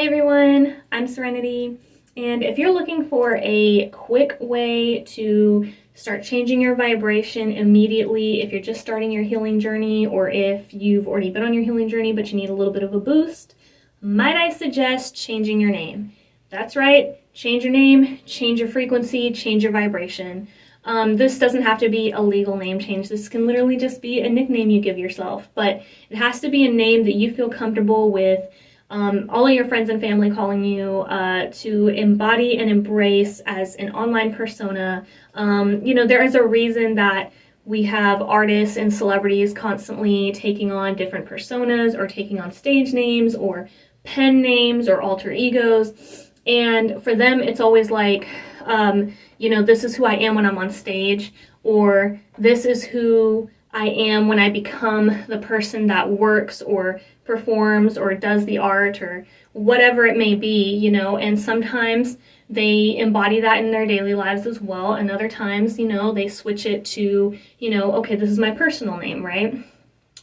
everyone, I'm Serenity, and if you're looking for a quick way to start changing your vibration immediately, if you're just starting your healing journey or if you've already been on your healing journey but you need a little bit of a boost, might I suggest changing your name. That's right, change your name, change your frequency, change your vibration. This doesn't have to be a legal name change. This can literally just be a nickname you give yourself, but it has to be a name that you feel comfortable with all of your friends and family calling you, to embody and embrace as an online persona. There is a reason that we have artists and celebrities constantly taking on different personas or taking on stage names or pen names or alter egos. And for them, it's always like, this is who I am when I'm on stage, or this is who I am when I become the person that works or performs or does the art or whatever it may be, and sometimes they embody that in their daily lives as well, and other times, they switch it to, okay, this is my personal name, right?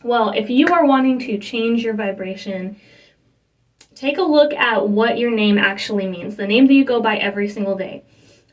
Well, if you are wanting to change your vibration, take a look at what your name actually means, the name that you go by every single day.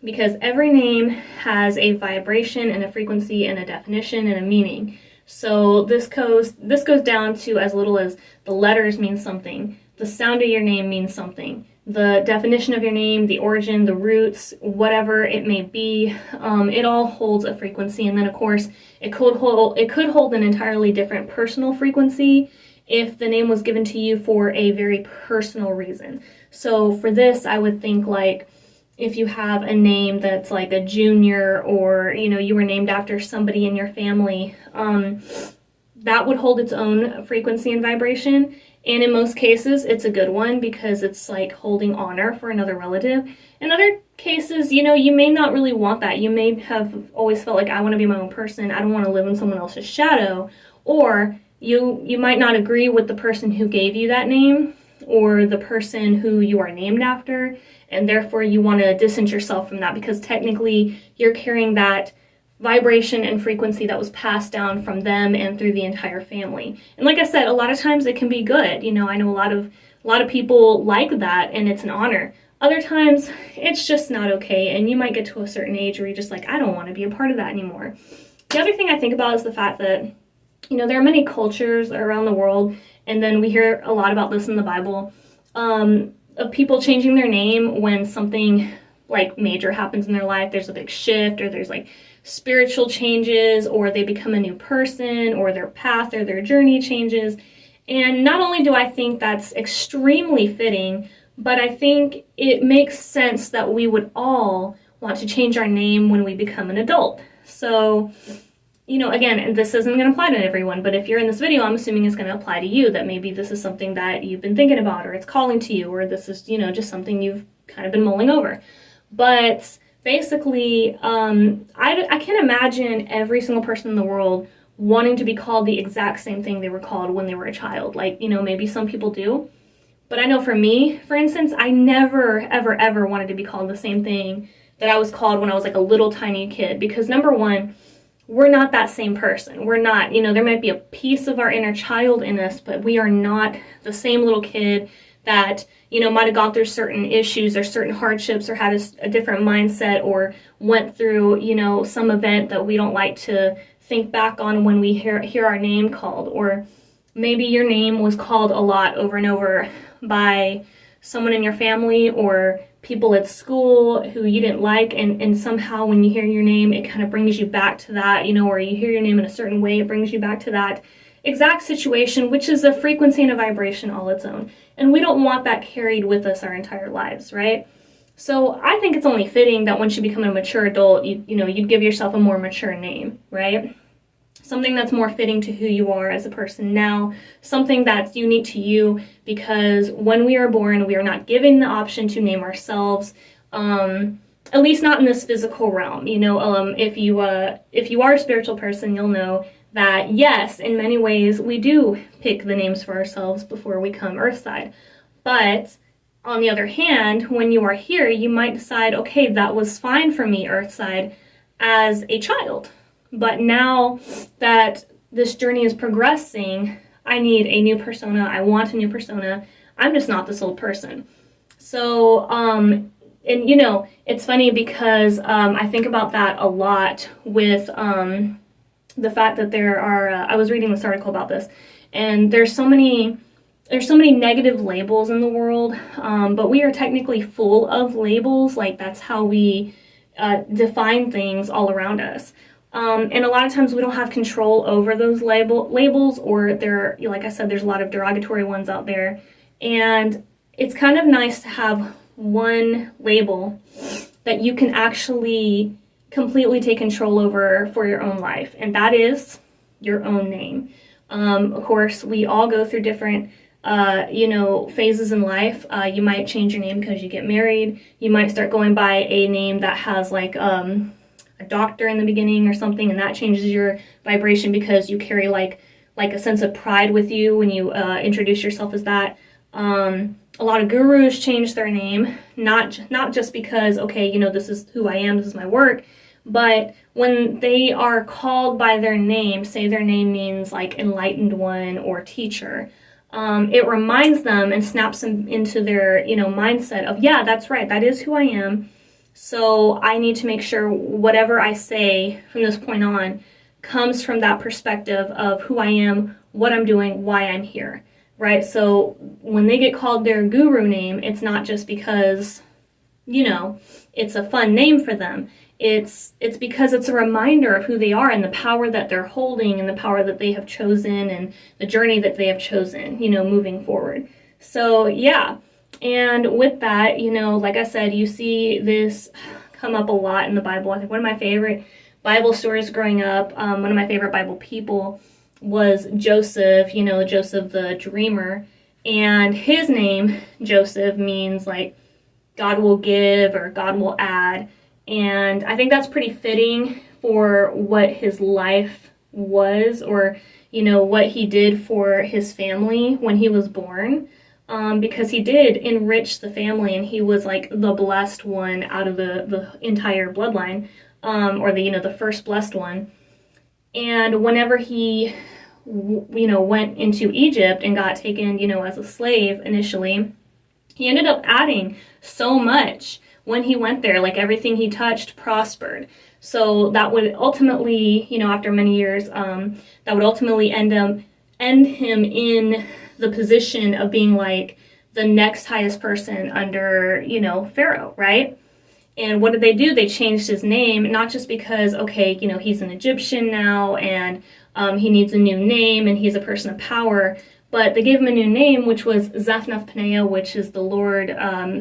Because every name has a vibration and a frequency and a definition and a meaning. So this goes down to as little as the letters mean something, the sound of your name means something, the definition of your name, the origin, the roots, whatever it may be, it all holds a frequency. And then of course it could hold an entirely different personal frequency if the name was given to you for a very personal reason. So for this, I would think like, if you have a name that's like a Junior, or you were named after somebody in your family, that would hold its own frequency and vibration. And in most cases, it's a good one because it's like holding honor for another relative. In other cases, you may not really want that. You may have always felt like, I want to be my own person. I don't want to live in someone else's shadow. Or you might not agree with the person who gave you that name or the person who you are named after, and therefore you want to distance yourself from that because technically you're carrying that vibration and frequency that was passed down from them and through the entire family. And like I said, a lot of times it can be good. I know a lot of people like that and it's an honor. Other times it's just not okay, and you might get to a certain age where you're just like, I don't want to be a part of that anymore. The other thing I think about is the fact that there are many cultures around the world, and then we hear a lot about this in the Bible, of people changing their name when something like major happens in their life. There's a big shift, or there's like spiritual changes, or they become a new person, or their path or their journey changes. And not only do I think that's extremely fitting, but I think it makes sense that we would all want to change our name when we become an adult. So, again, this isn't going to apply to everyone, but if you're in this video, I'm assuming it's going to apply to you, that maybe this is something that you've been thinking about, or it's calling to you, or this is, just something you've kind of been mulling over. But basically, I can't imagine every single person in the world wanting to be called the exact same thing they were called when they were a child. Like, maybe some people do. But I know for me, for instance, I never, ever, ever wanted to be called the same thing that I was called when I was like a little tiny kid. Because number one, we're not that same person. We're not, there might be a piece of our inner child in us, but we are not the same little kid that, might have gone through certain issues or certain hardships or had a different mindset or went through, some event that we don't like to think back on when we hear our name called. Or maybe your name was called a lot over and over by someone in your family or people at school who you didn't like, and somehow when you hear your name, it kind of brings you back to that, or you hear your name in a certain way, it brings you back to that exact situation, which is a frequency and a vibration all its own. And we don't want that carried with us our entire lives, right? So I think it's only fitting that once you become a mature adult, you'd give yourself a more mature name, right? Something that's more fitting to who you are as a person now, something that's unique to you, because when we are born, we are not given the option to name ourselves, at least not in this physical realm. If you are a spiritual person, you'll know that yes, in many ways, we do pick the names for ourselves before we come earthside. But on the other hand, when you are here, you might decide, okay, that was fine for me earthside as a child. But now that this journey is progressing, I need a new persona. I want a new persona. I'm just not this old person. So, and you know, it's funny because I think about that a lot with the fact that there are, I was reading this article about this, and there's so many negative labels in the world, but we are technically full of labels. Like, that's how we define things all around us. And a lot of times we don't have control over those labels, or there, like I said, there's a lot of derogatory ones out there. And it's kind of nice to have one label that you can actually completely take control over for your own life, and that is your own name. Of course, we all go through different phases in life. You might change your name because you get married. You might start going by a name that has like a doctor in the beginning or something, and that changes your vibration because you carry like a sense of pride with you when you introduce yourself as that. A lot of gurus change their name, not just because, okay, you know, this is who I am, this is my work, but when they are called by their name, say their name means like enlightened one or teacher, it reminds them and snaps them into their, you know, mindset of, yeah, that's right, that is who I am. So I need to make sure whatever I say from this point on comes from that perspective of who I am, what I'm doing, why I'm here, right? So when they get called their guru name, it's not just because, you know, it's a fun name for them. It's because it's a reminder of who they are and the power that they're holding and the power that they have chosen and the journey that they have chosen, you know, moving forward. So yeah. And with that, you know, like I said, you see this come up a lot in the Bible. I think one of my favorite Bible stories growing up, one of my favorite Bible people was Joseph, you know, Joseph the dreamer. And his name, Joseph, means like God will give or God will add. And I think that's pretty fitting for what his life was, or, you know, what he did for his family when he was born. Because he did enrich the family, and he was like the blessed one out of the entire bloodline, or the, you know, the first blessed one. And whenever he, you know, went into Egypt and got taken, you know, as a slave initially, he ended up adding so much when he went there. Like, everything he touched prospered. So that would ultimately, you know, after many years, that would ultimately end him in the position of being like the next highest person under, you know, Pharaoh, right? And what did they do? They changed his name, not just because, okay, you know, he's an Egyptian now and he needs a new name and he's a person of power, but they gave him a new name, which was Zaphnath-Paneah, which is the Lord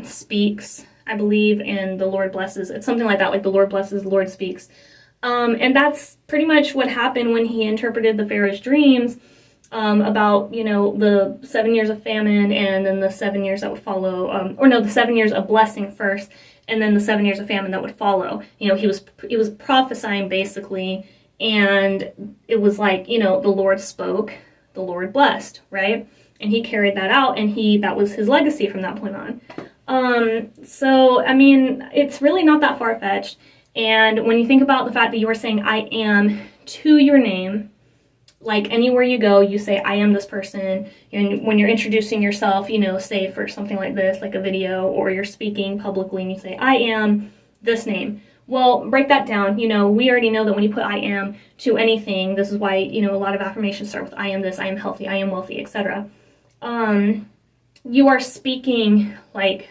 speaks, I believe, and the Lord blesses. It's something like that, like the Lord blesses, the Lord speaks. And that's pretty much what happened when he interpreted the Pharaoh's dreams, about, you know, the 7 years of famine and then the 7 years that would follow, the 7 years of blessing first, and then the 7 years of famine that would follow. You know, he was prophesying basically, and it was like, you know, the Lord spoke, the Lord blessed, right? And he carried that out, and that was his legacy from that point on. So, I mean, it's really not that far-fetched. And when you think about the fact that you are saying I am to your name, like anywhere you go, you say, I am this person. And when you're introducing yourself, you know, say for something like this, like a video, or you're speaking publicly and you say, I am this name. Well, break that down. You know, we already know that when you put I am to anything, this is why, you know, a lot of affirmations start with I am this, I am healthy, I am wealthy, etc. You are speaking like,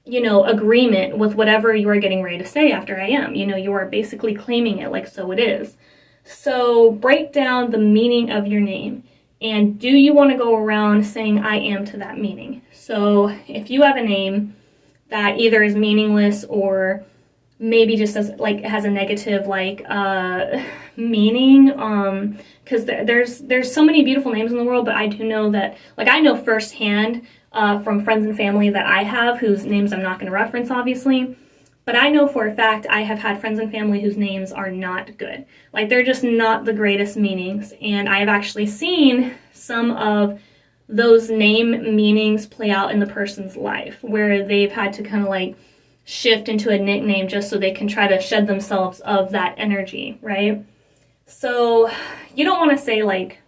you know, agreement with whatever you are getting ready to say after I am. You know, you are basically claiming it like so it is. So break down the meaning of your name. And do you want to go around saying I am to that meaning? So if you have a name that either is meaningless or maybe just has a negative meaning, because there's so many beautiful names in the world, but I do know that, like, I know firsthand from friends and family that I have, whose names I'm not going to reference obviously, but I know for a fact I have had friends and family whose names are not good. Like, they're just not the greatest meanings. And I have actually seen some of those name meanings play out in the person's life, where they've had to kind of like shift into a nickname just so they can try to shed themselves of that energy, right? So you don't want to say like,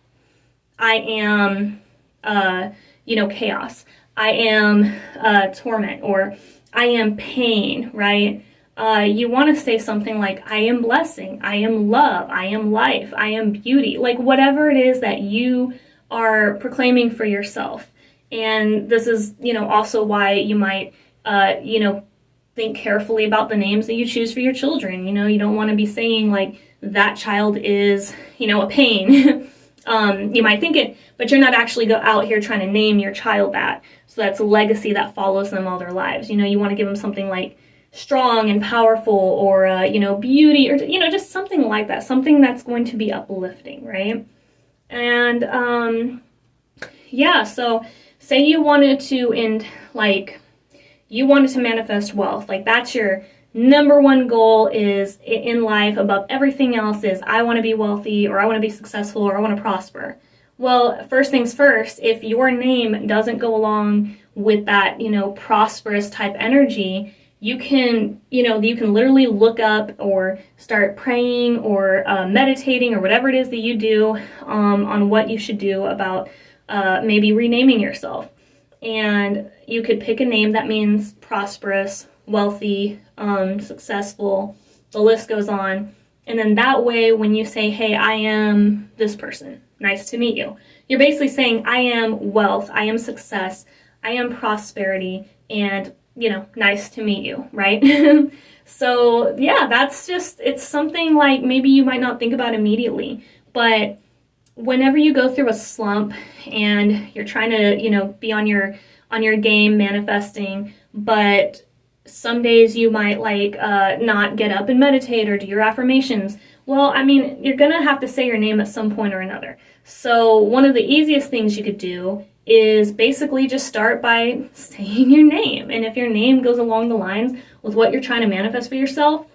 I am, chaos. I am torment, or I am pain, right? You want to say something like, I am blessing, I am love, I am life, I am beauty, like whatever it is that you are proclaiming for yourself. And this is, also why you might, think carefully about the names that you choose for your children. You don't want to be saying like, that child is, a pain. You might think it, but you're not actually out here trying to name your child that. So that's a legacy that follows them all their lives. You want to give them something like strong and powerful, or, beauty, or, just something like that. Something that's going to be uplifting, right? And, yeah, so say you wanted to you wanted to manifest wealth. Like that's your number one goal is in life above everything else is I want to be wealthy, or I want to be successful, or I want to prosper. Well, first things first, if your name doesn't go along with that, prosperous type energy, you can literally look up or start praying or meditating or whatever it is that you do on what you should do about maybe renaming yourself. And you could pick a name that means prosperous, wealthy, successful, the list goes on. And then that way, when you say, hey, I am this person, nice to meet you, you're basically saying, I am wealth, I am success, I am prosperity, and, nice to meet you, right? So, yeah, it's something like maybe you might not think about immediately, but whenever you go through a slump and you're trying to, be on your game manifesting, but some days you might not get up and meditate or do your affirmations. Well, you're going to have to say your name at some point or another. So one of the easiest things you could do is basically just start by saying your name. And if your name goes along the lines with what you're trying to manifest for yourself,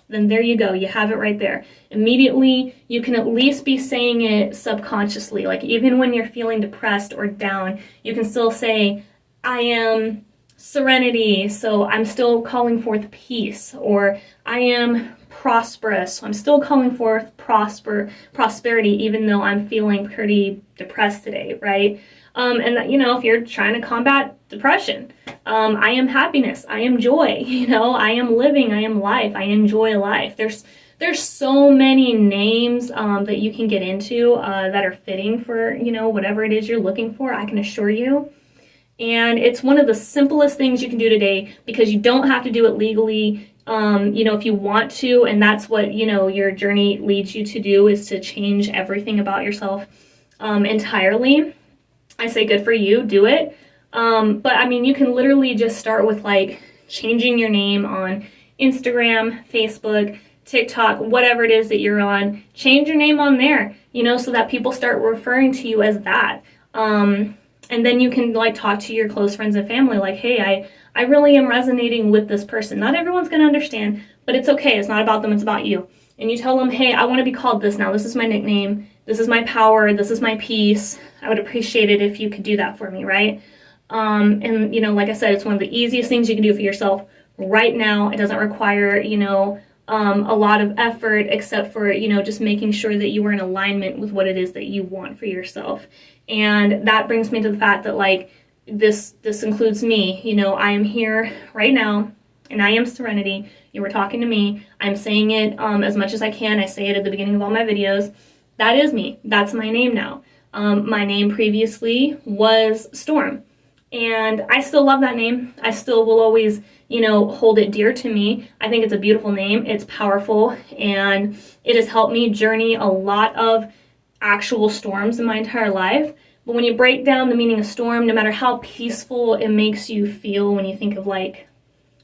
then there you go. You have it right there. Immediately, you can at least be saying it subconsciously. Like even when you're feeling depressed or down, you can still say, I am serenity, so I'm still calling forth peace. Or I am prosperous, so I'm still calling forth prosperity, even though I'm feeling pretty depressed today, right? And if you're trying to combat depression, I am happiness, I am joy, I am living, I am life, I enjoy life. There's so many names that you can get into that are fitting for, whatever it is you're looking for, I can assure you. And it's one of the simplest things you can do today, because you don't have to do it legally, if you want to, and that's what, your journey leads you to do, is to change everything about yourself entirely. I say good for you, do it. But you can literally just start with changing your name on Instagram, Facebook, TikTok, whatever it is that you're on. Change your name on there, so that people start referring to you as that. And then you can talk to your close friends and family hey, I really am resonating with this person. Not everyone's going to understand, but it's okay. It's not about them, it's about you. And you tell them, hey, I want to be called this now. This is my nickname. This is my power. This is my peace. I would appreciate it if you could do that for me, right? And, like I said, it's one of the easiest things you can do for yourself right now. It doesn't require, a lot of effort, except for, just making sure that you are in alignment with what it is that you want for yourself. And that brings me to the fact that, this includes me. I am here right now, and I am Serenity. You were talking to me. I'm saying it as much as I can. I say it at the beginning of all my videos. That is me. That's my name now. My name previously was Storm, and I still love that name. I still will always, hold it dear to me. I think it's a beautiful name. It's powerful, and it has helped me journey a lot of actual storms in my entire life. But when you break down the meaning of storm, no matter how peaceful it makes you feel when you think of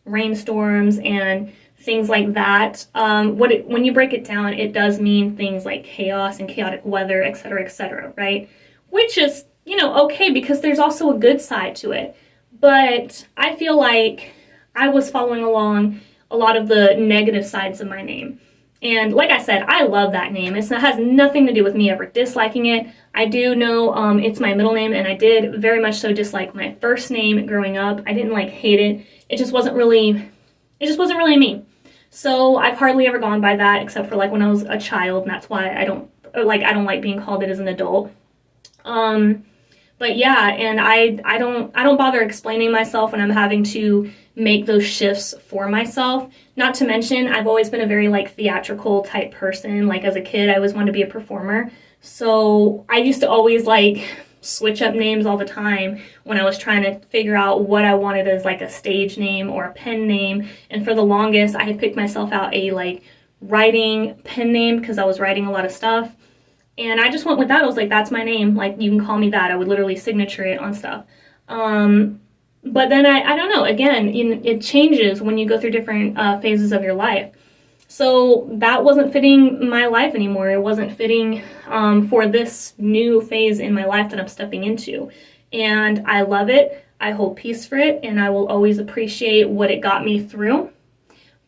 rainstorms and things like that, when you break it down, it does mean things like chaos and chaotic weather, etc., right? Which is, okay, because there's also a good side to it. But I feel like I was following along a lot of the negative sides of my name. And like I said, I love that name. It has nothing to do with me ever disliking it. I do know it's my middle name, and I did very much so dislike my first name growing up. I didn't hate it. It just wasn't really me. So I've hardly ever gone by that, except for when I was a child, and that's why I don't like being called it as an adult. But yeah, and I don't bother explaining myself when I'm having to make those shifts for myself. Not to mention, I've always been a very like theatrical type person. Like as a kid, I always wanted to be a performer. So I used to always like switch up names all the time when I was trying to figure out what I wanted as like a stage name or a pen name. And for the longest, I had picked myself out a like writing pen name because I was writing a lot of stuff. And I just went with that. I was like, that's my name. Like, you can call me that. I would literally signature it on stuff. But then I don't know. Again, it changes when you go through different phases of your life. So that wasn't fitting my life anymore. It wasn't fitting for this new phase in my life that I'm stepping into. And I love it. I hold peace for it. And I will always appreciate what it got me through.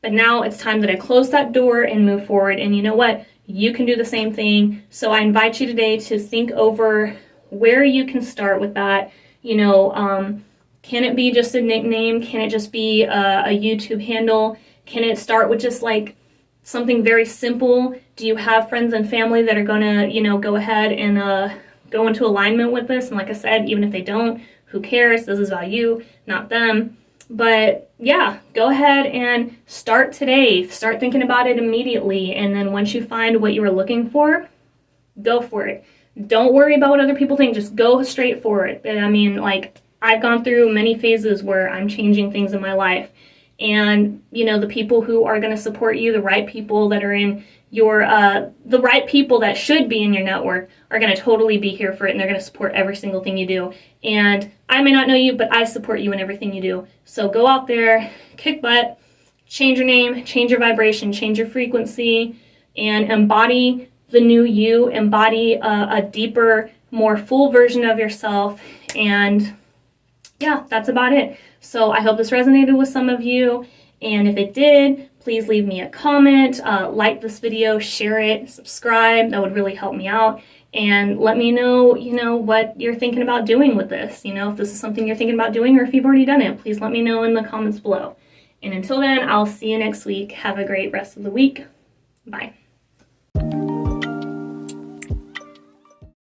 But now it's time that I close that door and move forward. And you know what? You can do the same thing. So I invite you today to think over where you can start with that. You know, can it be just a nickname? Can it just be a YouTube handle? Can it start with just like something very simple? Do you have friends and family that are gonna, you know, go ahead and go into alignment with this? And like I said, even if they don't, who cares? This is about you, not them. But yeah, go ahead and start today. Start thinking about it immediately. And then once you find what you were looking for, go for it. Don't worry about what other people think. Just go straight for it. I mean, like, I've gone through many phases where I'm changing things in my life. And, you know, the people who are going to support you, the right people that are in your, the right people that should be in your network are going to totally be here for it, and they're going to support every single thing you do. And I may not know you, but I support you in everything you do. So go out there, kick butt, change your name, change your vibration, change your frequency, and embody the new you, embody a deeper, more full version of yourself. And yeah, that's about it. So I hope this resonated with some of you. And if it did, please leave me a comment, like this video, share it, subscribe. That would really help me out. And let me know, you know, what you're thinking about doing with this. You know, if this is something you're thinking about doing or if you've already done it, please let me know in the comments below. And until then, I'll see you next week. Have a great rest of the week. Bye.